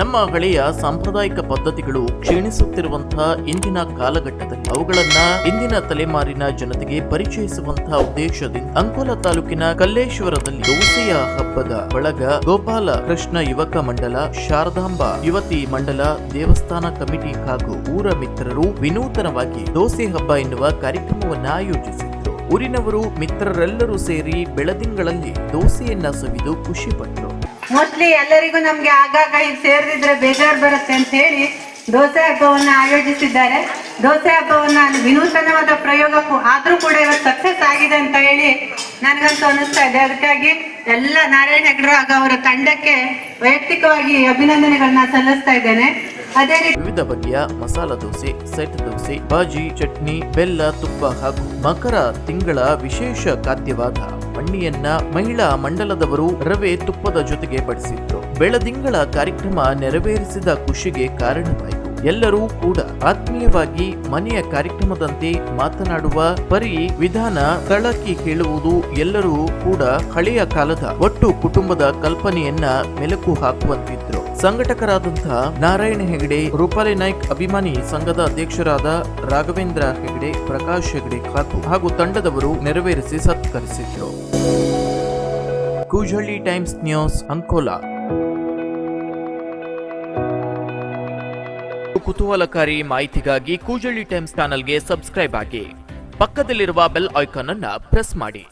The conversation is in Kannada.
ನಮ್ಮ ಹಳೆಯ ಸಾಂಪ್ರದಾಯಿಕ ಪದ್ಧತಿಗಳು ಕ್ಷೀಣಿಸುತ್ತಿರುವಂತಹ ಇಂದಿನ ಕಾಲಘಟ್ಟದಲ್ಲಿ ಅವುಗಳನ್ನ ಇಂದಿನ ತಲೆಮಾರಿನ ಜನತೆಗೆ ಪರಿಚಯಿಸುವಂತಹ ಉದ್ದೇಶದಿಂದ ಅಂಕೋಲಾ ತಾಲೂಕಿನ ಕಲ್ಲೇಶ್ವರದಲ್ಲಿ ದೋಸೆಯ ಹಬ್ಬದ ಬಳಗ ಗೋಪಾಲ ಕೃಷ್ಣ ಯುವಕ ಮಂಡಲ, ಶಾರದಾಂಬಾ ಯುವತಿ ಮಂಡಲ, ದೇವಸ್ಥಾನ ಕಮಿಟಿ ಹಾಗೂ ಊರ ಮಿತ್ರರು ವಿನೂತನವಾಗಿ ದೋಸೆ ಹಬ್ಬ ಎನ್ನುವ ಕಾರ್ಯಕ್ರಮವನ್ನ ಆಯೋಜಿಸಿದ್ರು. ಊರಿನವರು ಮಿತ್ರರೆಲ್ಲರೂ ಸೇರಿ ಬೆಳದಿಂಗಳಲ್ಲಿ ದೋಸೆಯನ್ನ ಸವಿದು ಖುಷಿ ಪಟ್ಟರು. ಮೋಸ್ಟ್ಲಿ ಎಲ್ಲರಿಗೂ ನಮ್ಗೆ ಆಗಾಗ ಈಗ ಸೇರಿದ್ರೆ ಬೇಜಾರು ಬರುತ್ತೆ ಅಂತ ಹೇಳಿ ದೋಸೆ ಹಬ್ಬವನ್ನ ಆಯೋಜಿಸಿದ್ದಾರೆ. ದೋಸೆ ಹಬ್ಬವನ್ನ ವಿನೂತನವಾದ ಪ್ರಯೋಗ ಆದ್ರೂ ಕೂಡ ಇವತ್ತು ಸಕ್ಸಸ್ ಆಗಿದೆ ಅಂತ ಹೇಳಿ ನನಗಂತೂ ಅನಿಸ್ತಾ ಇದೆ. ಅದಕ್ಕಾಗಿ ಎಲ್ಲ ನಾರಾಯಣ ಹೆಗ್ಡೆ ಹಾಗೂ ಅವರ ತಂಡಕ್ಕೆ ವೈಯಕ್ತಿಕವಾಗಿ ಅಭಿನಂದನೆಗಳನ್ನ ಸಲ್ಲಿಸ್ತಾ ಇದ್ದೇನೆ. ಅದೇ ರೀತಿ ವಿವಿಧ ಬಗೆಯ ಮಸಾಲಾ ದೋಸೆ, ಸೆಟ್ ದೋಸೆ, ಬಾಜಿ, ಚಟ್ನಿ, ಬೆಲ್ಲ, ತುಪ್ಪ ಹಾಗೂ ಮಕರ ತಿಂಗಳ ವಿಶೇಷ ಖಾದ್ಯವಾದ ಮಣ್ಣಿಯನ್ನ ಮಹಿಳಾ ಮಂಡಲದವರು ರವೆ ತುಪ್ಪದ ಜೊತೆಗೆ ಬಡಿಸಿದ್ರು. ಬೆಳದಿಂಗಳ ಕಾರ್ಯಕ್ರಮ ನೆರವೇರಿಸಿದ ಖುಷಿಗೆ ಕಾರಣವಾಯಿತು. ಎಲ್ಲರೂ ಕೂಡ ಆತ್ಮೀಯವಾಗಿ ಮನೆಯ ಕಾರ್ಯಕ್ರಮದಂತೆ ಮಾತನಾಡುವ ಪರಿ ವಿಧಾನ ತಳಕಿ ಹೇಳುವುದು, ಎಲ್ಲರೂ ಕೂಡ ಹಳೆಯ ಕಾಲದ ಒಟ್ಟು ಕುಟುಂಬದ ಕಲ್ಪನೆಯನ್ನ ಮೆಲುಕು ಹಾಕುವಂತಿದ್ರು. ಸಂಘಟಕರಾದಂತಹ ನಾರಾಯಣ ಹೆಗಡೆ, ರೂಪಾಲಿ ನಾಯ್ಕ್ ಅಭಿಮಾನಿ ಸಂಘದ ಅಧ್ಯಕ್ಷರಾದ ರಾಘವೇಂದ್ರ ಹೆಗಡೆ, ಪ್ರಕಾಶ್ ಹೆಗಡೆ ಹಾಗೂ ತಂಡದವರು ನೆರವೇರಿಸಿ ಸತ್ಕರಿಸಿದ್ರು. Kujalli times news, Ankola. ಕುತೂಹಲಕಾರಿ ಮಾಹಿತಿಗಾಗಿ ಕೂಜಳ್ಳಿ ಟೈಮ್ಸ್ ಚಾನೆಲ್ಗೆ ಸಬ್ಸ್ಕ್ರೈಬ್ ಆಗಿ, ಪಕ್ಕದಲ್ಲಿರುವ ಬೆಲ್ ಐಕಾನ್ ಅನ್ನು ಪ್ರೆಸ್ ಮಾಡಿ.